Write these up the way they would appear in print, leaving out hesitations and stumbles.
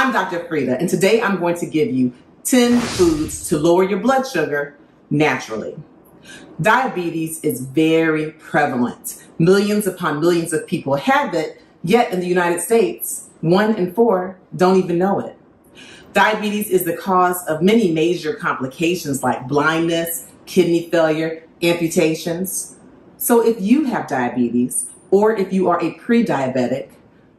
I'm Dr. Frida, and today I'm going to give you 10 foods to lower your blood sugar naturally. Diabetes is very prevalent. Millions upon millions of people have it, yet in the United States, 1 in 4 don't even know it. Diabetes is the cause of many major complications like blindness, kidney failure, amputations. So if you have diabetes, or if you are a pre-diabetic,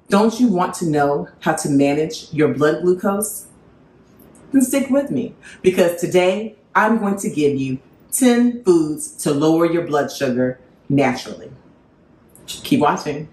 don't you want to know how to manage your blood glucose? Then stick with me, because today I'm going to give you 10 foods to lower your blood sugar naturally. Keep watching.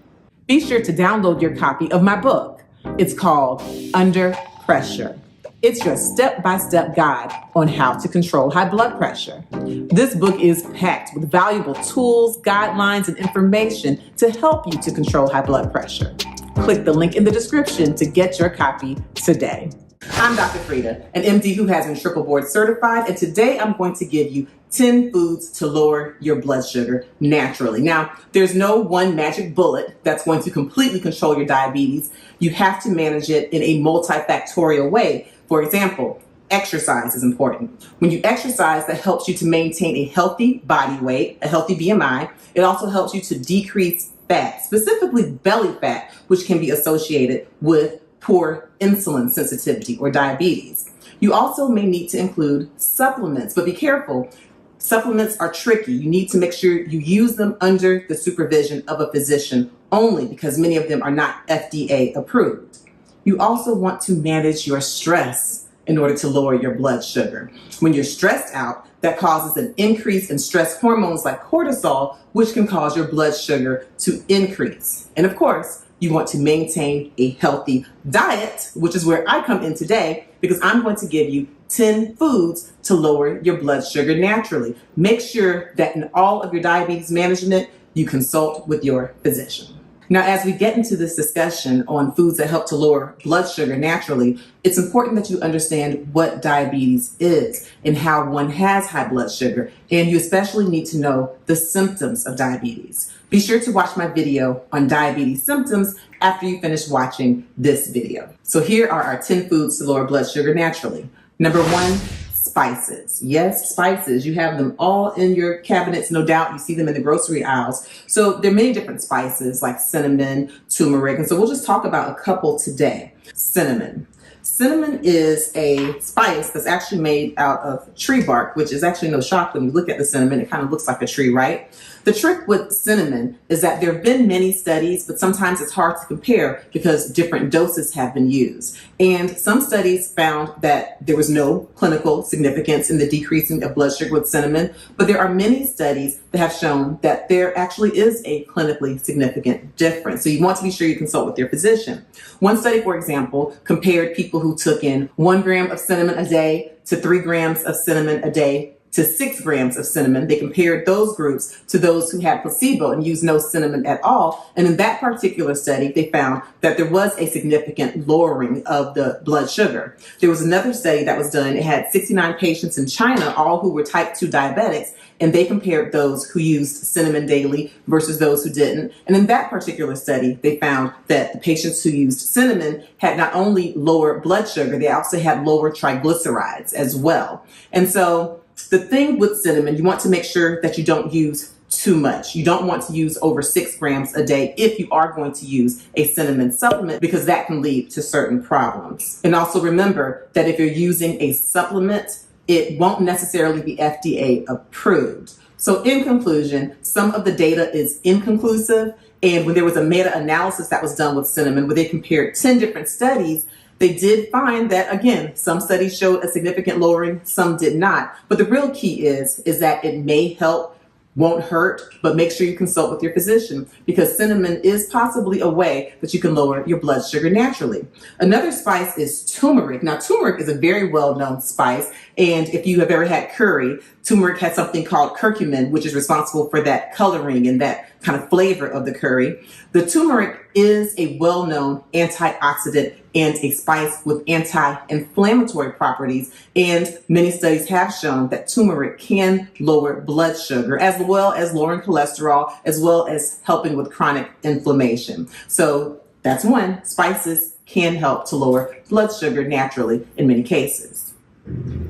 Be sure to download your copy of my book. It's called Under Pressure. It's your step-by-step guide on how to control high blood pressure. This book is packed with valuable tools, guidelines, and information to help you to control high blood pressure. Click the link in the description to get your copy today. I'm Dr. Frida, an MD who has been triple board certified, and today I'm going to give you 10 foods to lower your blood sugar naturally. Now, there's no one magic bullet that's going to completely control your diabetes. You have to manage it in a multifactorial way. For example, exercise is important. When you exercise, that helps you to maintain a healthy body weight, a healthy BMI. It also helps you to decrease fat, specifically belly fat, which can be associated with poor insulin sensitivity or diabetes. You also may need to include supplements, but be careful. Supplements are tricky. You need to make sure you use them under the supervision of a physician only, because many of them are not FDA approved. You also want to manage your stress in order to lower your blood sugar. When you're stressed out, that causes an increase in stress hormones like cortisol, which can cause your blood sugar to increase. And of course, you want to maintain a healthy diet, which is where I come in today, because I'm going to give you 10 foods to lower your blood sugar naturally. Make sure that in all of your diabetes management, you consult with your physician. Now, as we get into this discussion on foods that help to lower blood sugar naturally, it's important that you understand what diabetes is and how one has high blood sugar. And you especially need to know the symptoms of diabetes. Be sure to watch my video on diabetes symptoms after you finish watching this video. So here are our 10 foods to lower blood sugar naturally. Number 1, spices. Yes, spices. You have them all in your cabinets, no doubt. You see them in the grocery aisles. So there are many different spices like cinnamon, turmeric, and so we'll just talk about a couple today. Cinnamon. Cinnamon is a spice that's actually made out of tree bark, which is actually no shock when you look at the cinnamon. It kind of looks like a tree, right? The trick with cinnamon is that there have been many studies, but sometimes it's hard to compare because different doses have been used. And some studies found that there was no clinical significance in the decreasing of blood sugar with cinnamon, but there are many studies that have shown that there actually is a clinically significant difference. So you want to be sure you consult with your physician. One study, for example, compared people who took in 1 gram of cinnamon a day to 3 grams of cinnamon a day to 6 grams of cinnamon. They compared those groups to those who had placebo and used no cinnamon at all. And in that particular study, they found that there was a significant lowering of the blood sugar. There was another study that was done. It had 69 patients in China, all who were type 2 diabetics, and they compared those who used cinnamon daily versus those who didn't. And in that particular study, they found that the patients who used cinnamon had not only lower blood sugar, they also had lower triglycerides as well. And so the thing with cinnamon, you want to make sure that you don't use too much. You don't want to use over 6 grams a day if you are going to use a cinnamon supplement, because that can lead to certain problems. And also remember that if you're using a supplement, it won't necessarily be FDA approved. So in conclusion, some of the data is inconclusive. And when there was a meta-analysis that was done with cinnamon, where they compared 10 different studies, they did find that, again, some studies showed a significant lowering, some did not. But the real key is that it may help, won't hurt, but make sure you consult with your physician, because cinnamon is possibly a way that you can lower your blood sugar naturally. Another spice is turmeric. Now, turmeric is a very well-known spice, and if you have ever had curry, turmeric has something called curcumin, which is responsible for that coloring and that kind of flavor of the curry. The turmeric is a well-known antioxidant and a spice with anti-inflammatory properties, and many studies have shown that turmeric can lower blood sugar, as well as lowering cholesterol, as well as helping with chronic inflammation. So that's one, spices can help to lower blood sugar naturally in many cases.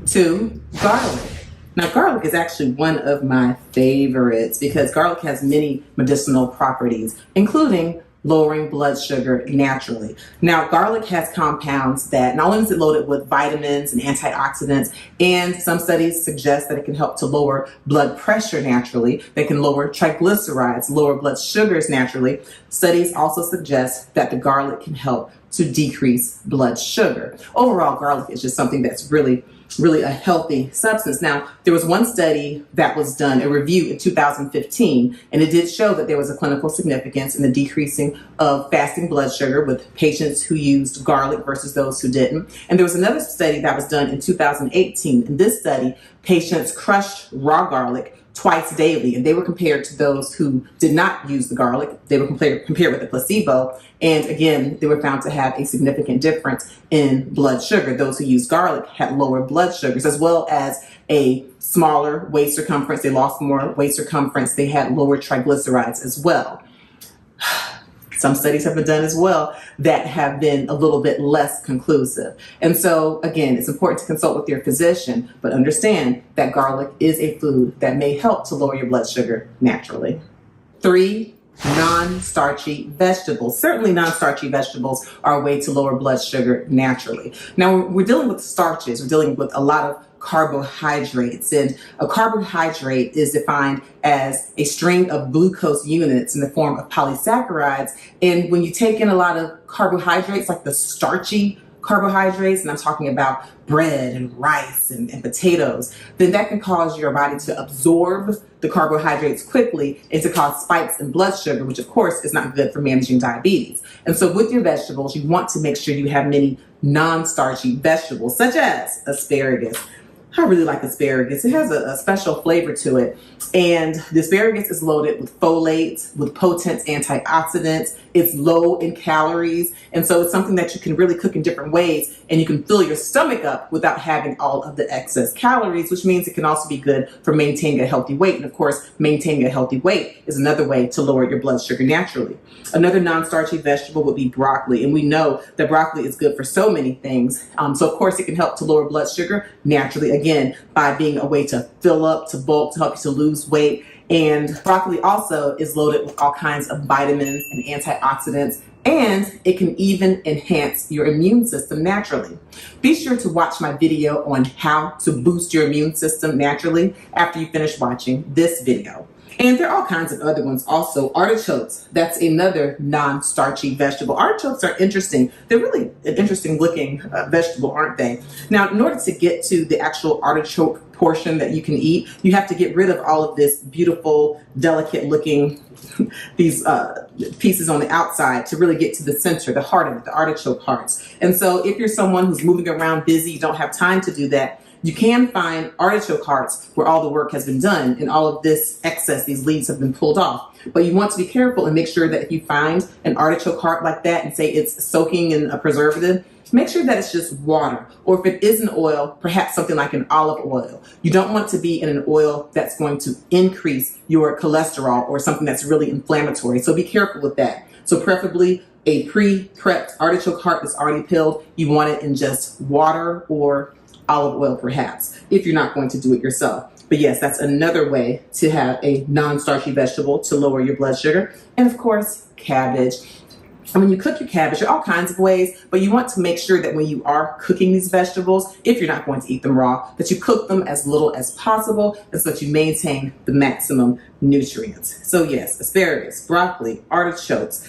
2, garlic. Now, garlic is actually one of my favorites because garlic has many medicinal properties, including lowering blood sugar naturally. Now, garlic has compounds that not only is it loaded with vitamins and antioxidants, and some studies suggest that it can help to lower blood pressure naturally. They can lower triglycerides, lower blood sugars naturally. Studies also suggest that the garlic can help to decrease blood sugar. Overall, garlic is just something that's really a healthy substance. Now, there was one study that was done, a review in 2015, and it did show that there was a clinical significance in the decreasing of fasting blood sugar with patients who used garlic versus those who didn't. And there was another study that was done in 2018. In this study, patients crushed raw garlic twice daily, and they were compared to those who did not use the garlic. They were compared with a placebo, and again, they were found to have a significant difference in blood sugar. Those who used garlic had lower blood sugars, as well as a smaller waist circumference. They lost more waist circumference. They had lower triglycerides as well. Some studies have been done as well that have been a little bit less conclusive. And so, again, it's important to consult with your physician, but understand that garlic is a food that may help to lower your blood sugar naturally. 3, non-starchy vegetables. Certainly non-starchy vegetables are a way to lower blood sugar naturally. Now, we're dealing with starches. We're dealing with a lot of carbohydrates, and a carbohydrate is defined as a string of glucose units in the form of polysaccharides. And when you take in a lot of carbohydrates, like the starchy carbohydrates, and I'm talking about bread and rice and potatoes, then that can cause your body to absorb the carbohydrates quickly and to cause spikes in blood sugar, which of course is not good for managing diabetes. And so with your vegetables, you want to make sure you have many non-starchy vegetables, such as asparagus. I really like asparagus. It has a special flavor to it. And the asparagus is loaded with folate, with potent antioxidants. It's low in calories. And so it's something that you can really cook in different ways, and you can fill your stomach up without having all of the excess calories, which means it can also be good for maintaining a healthy weight. And of course, maintaining a healthy weight is another way to lower your blood sugar naturally. Another non-starchy vegetable would be broccoli. And we know that broccoli is good for so many things. So of course, it can help to lower blood sugar naturally, again, by being a way to fill up, to bulk, to help you to lose weight. And broccoli also is loaded with all kinds of vitamins and antioxidants, and it can even enhance your immune system naturally. Be sure to watch my video on how to boost your immune system naturally after you finish watching this video. And there are all kinds of other ones also. Artichokes, that's another non-starchy vegetable. Artichokes are interesting. They're really an interesting looking vegetable, aren't they? Now, in order to get to the actual artichoke portion that you can eat, you have to get rid of all of this beautiful, delicate looking these pieces on the outside to really get to the center, the heart of it, the artichoke hearts. And so if you're someone who's moving around busy, you don't have time to do that, you can find artichoke hearts where all the work has been done and all of this excess, these leaves have been pulled off. But you want to be careful and make sure that if you find an artichoke heart like that and say it's soaking in a preservative, make sure that it's just water. Or if it is an oil, perhaps something like an olive oil. You don't want to be in an oil that's going to increase your cholesterol or something that's really inflammatory. So be careful with that. So preferably a pre-prepped artichoke heart that's already peeled. You want it in just water or olive oil perhaps, if you're not going to do it yourself. But yes, that's another way to have a non-starchy vegetable to lower your blood sugar. And of course, cabbage. And when you cook your cabbage, there are all kinds of ways, but you want to make sure that when you are cooking these vegetables, if you're not going to eat them raw, that you cook them as little as possible and so that you maintain the maximum nutrients. So yes, asparagus, broccoli, artichokes,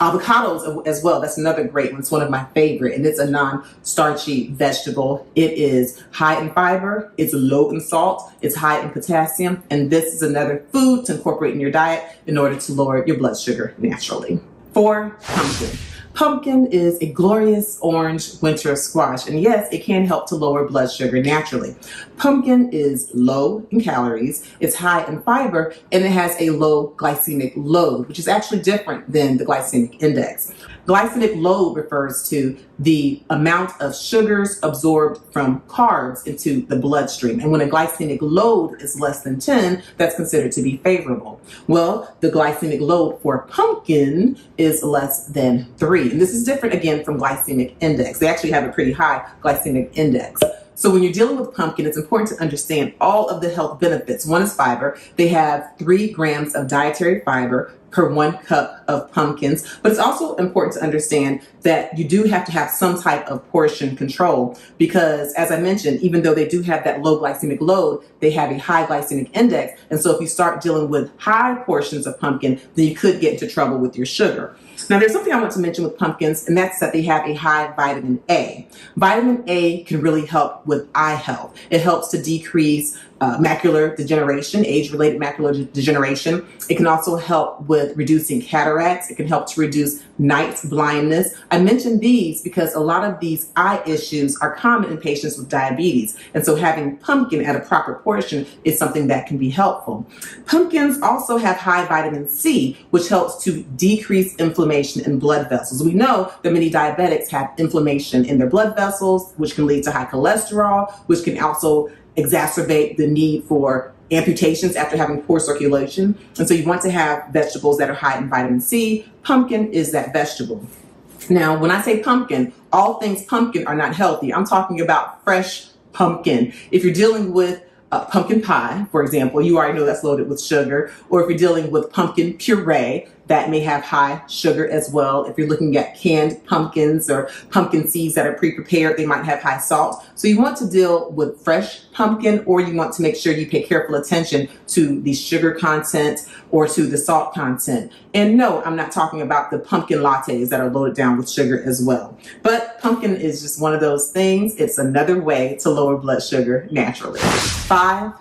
avocados as well. That's another great one. It's one of my favorite, and it's a non-starchy vegetable. It is high in fiber, it's low in salt, it's high in potassium, and this is another food to incorporate in your diet in order to lower your blood sugar naturally. 4, pumpkin. Pumpkin is a glorious orange winter squash, and yes, it can help to lower blood sugar naturally. Pumpkin is low in calories, it's high in fiber, and it has a low glycemic load, which is actually different than the glycemic index. Glycemic load refers to the amount of sugars absorbed from carbs into the bloodstream. And when a glycemic load is less than 10, that's considered to be favorable. Well, the glycemic load for pumpkin is less than 3. And this is different again from glycemic index. They actually have a pretty high glycemic index. So when you're dealing with pumpkin, it's important to understand all of the health benefits. One is fiber. They have 3 grams of dietary fiber per 1 cup of pumpkins. But it's also important to understand that you do have to have some type of portion control because, as I mentioned, even though they do have that low glycemic load, they have a high glycemic index. And so if you start dealing with high portions of pumpkin, then you could get into trouble with your sugar. Now, there's something I want to mention with pumpkins, and that's that they have a high vitamin A. Vitamin A can really help with eye health. It helps to decrease macular degeneration, age-related macular degeneration. It can also help with reducing cataracts. It can help to reduce night blindness. I mention these because a lot of these eye issues are common in patients with diabetes. And so having pumpkin at a proper portion is something that can be helpful. Pumpkins also have high vitamin C, which helps to decrease inflammation in blood vessels. We know that many diabetics have inflammation in their blood vessels, which can lead to high cholesterol, which can also exacerbate the need for amputations after having poor circulation. And so you want to have vegetables that are high in vitamin C. Pumpkin is that vegetable. Now, when I say pumpkin, all things pumpkin are not healthy. I'm talking about fresh pumpkin. If you're dealing with pumpkin pie, for example, you already know that's loaded with sugar. Or if you're dealing with pumpkin puree, that may have high sugar as well. If you're looking at canned pumpkins or pumpkin seeds that are pre-prepared, they might have high salt. So you want to deal with fresh pumpkin, or you want to make sure you pay careful attention to the sugar content or to the salt content. And no, I'm not talking about the pumpkin lattes that are loaded down with sugar as well. But pumpkin is just one of those things. It's another way to lower blood sugar naturally. 5,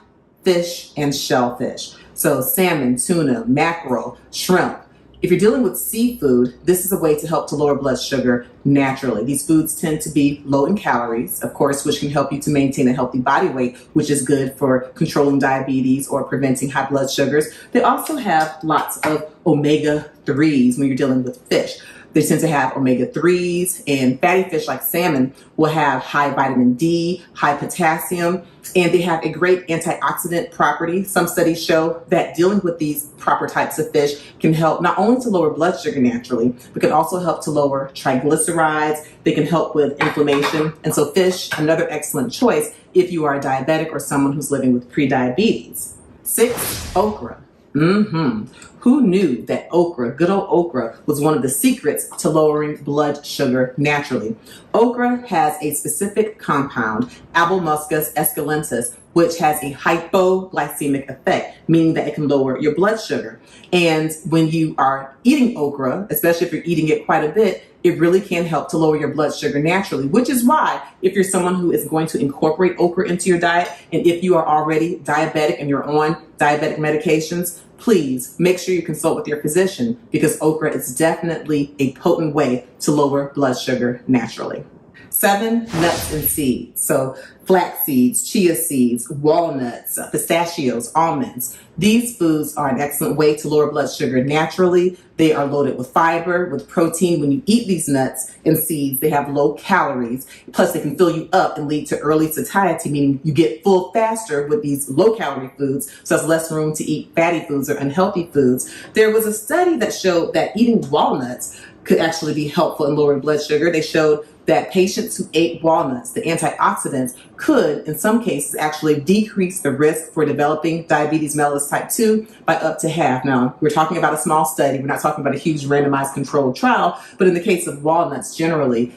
fish and shellfish. So salmon, tuna, mackerel, shrimp. If you're dealing with seafood, this is a way to help to lower blood sugar naturally. These foods tend to be low in calories, of course, which can help you to maintain a healthy body weight, which is good for controlling diabetes or preventing high blood sugars. They also have lots of omega-3s when you're dealing with fish. They tend to have omega-3s, and fatty fish like salmon will have high vitamin D, high potassium, and they have a great antioxidant property. Some studies show that dealing with these proper types of fish can help not only to lower blood sugar naturally, but can also help to lower triglycerides. They can help with inflammation. And so fish, another excellent choice if you are a diabetic or someone who's living with prediabetes. 6, okra. Who knew that okra, good old okra, was one of the secrets to lowering blood sugar naturally? Okra has a specific compound, Abelmuscus esculentus, which has a hypoglycemic effect, meaning that it can lower your blood sugar. And when you are eating okra, especially if you're eating it quite a bit, it really can help to lower your blood sugar naturally, which is why if you're someone who is going to incorporate okra into your diet, and if you are already diabetic and you're on diabetic medications, please make sure you consult with your physician because okra is definitely a potent way to lower blood sugar naturally. 7, nuts and seeds. So flax seeds, chia seeds, walnuts, pistachios, almonds. These foods are an excellent way to lower blood sugar naturally. They are loaded with fiber, with protein. When you eat these nuts and seeds, they have low calories. Plus, they can fill you up and lead to early satiety, meaning you get full faster with these low-calorie foods, so there's less room to eat fatty foods or unhealthy foods. There was a study that showed that eating walnuts could actually be helpful in lowering blood sugar. They showed that patients who ate walnuts, the antioxidants, could, in some cases, actually decrease the risk for developing diabetes mellitus type 2 by up to half. Now, we're talking about a small study. We're not talking about a huge randomized controlled trial, but in the case of walnuts, generally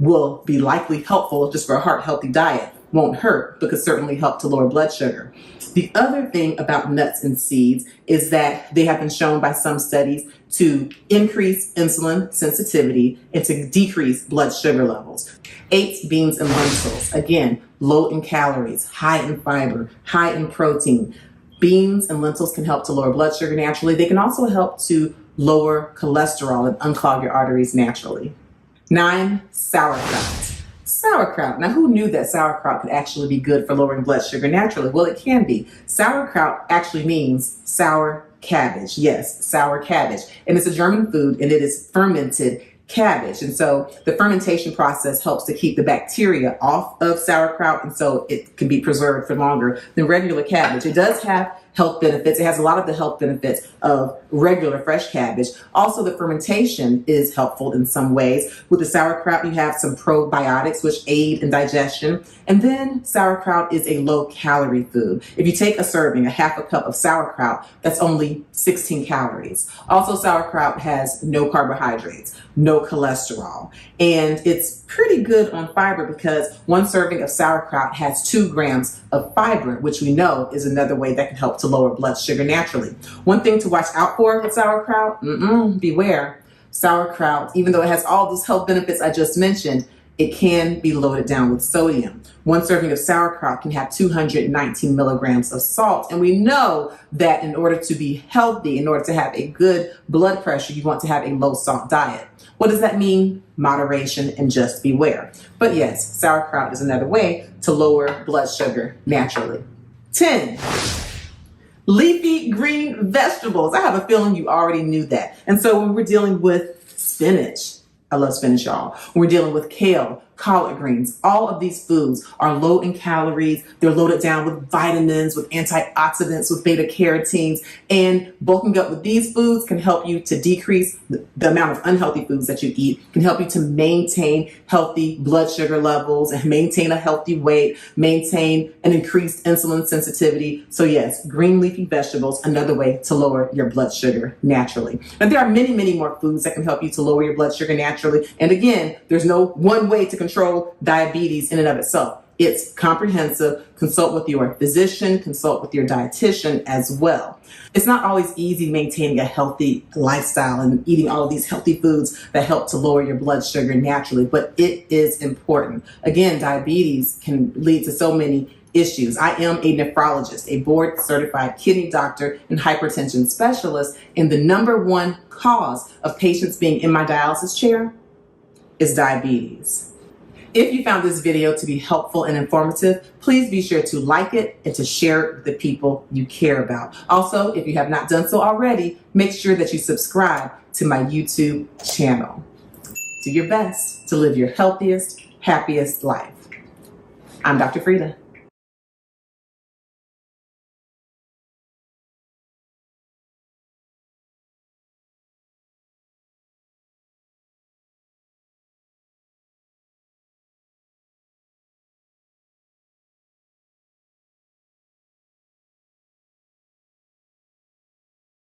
will be likely helpful just for a heart-healthy diet. Won't hurt, but could certainly help to lower blood sugar. The other thing about nuts and seeds is that they have been shown by some studies to increase insulin sensitivity and to decrease blood sugar levels. 8, beans and lentils. Again, low in calories, high in fiber, high in protein. Beans and lentils can help to lower blood sugar naturally. They can also help to lower cholesterol and unclog your arteries naturally. 9, sauerkraut. Sauerkraut. Now, who knew that sauerkraut could actually be good for lowering blood sugar naturally? Well, it can be. Sauerkraut actually means sour cabbage. Yes, sour cabbage. And it's a German food, and it is fermented cabbage. And so the fermentation process helps to keep the bacteria off of sauerkraut, and so it can be preserved for longer than regular cabbage. It does have health benefits. It has a lot of the health benefits of regular fresh cabbage. Also, the fermentation is helpful in some ways. With the sauerkraut, you have some probiotics which aid in digestion. And then sauerkraut is a low-calorie food. If you take a serving, a half a cup of sauerkraut, that's only 16 calories. Also, sauerkraut has no carbohydrates, no cholesterol, and it's pretty good on fiber because one serving of sauerkraut has 2 grams of fiber, which we know is another way that can help to lower blood sugar naturally. One thing to watch out for with sauerkraut, beware. Sauerkraut, even though it has all those health benefits I just mentioned, it can be loaded down with sodium. One serving of sauerkraut can have 219 milligrams of salt. And we know that in order to be healthy, in order to have a good blood pressure, you want to have a low salt diet. What does that mean? Moderation and just beware. But yes, sauerkraut is another way to lower blood sugar naturally. 10. Leafy green vegetables. I have a feeling you already knew that. And so when we're dealing with spinach, I love spinach, y'all. When we're dealing with kale, collard greens, all of these foods are low in calories. They're loaded down with vitamins, with antioxidants, with beta carotenes, and bulking up with these foods can help you to decrease the amount of unhealthy foods that you eat, can help you to maintain healthy blood sugar levels and maintain a healthy weight, maintain an increased insulin sensitivity. So yes, green leafy vegetables, another way to lower your blood sugar naturally. And there are many, many more foods that can help you to lower your blood sugar naturally. And again, there's no one way to control diabetes in and of itself. It's comprehensive. Consult with your physician, consult with your dietitian as well. It's not always easy maintaining a healthy lifestyle and eating all of these healthy foods that help to lower your blood sugar naturally, but it is important. Again, diabetes can lead to so many issues. I am a nephrologist, a board certified kidney doctor and hypertension specialist, and the number one cause of patients being in my dialysis chair is diabetes. If you found this video to be helpful and informative, please be sure to like it and to share it with the people you care about. Also, if you have not done so already, make sure that you subscribe to my YouTube channel. Do your best to live your healthiest, happiest life. I'm Dr. Frida.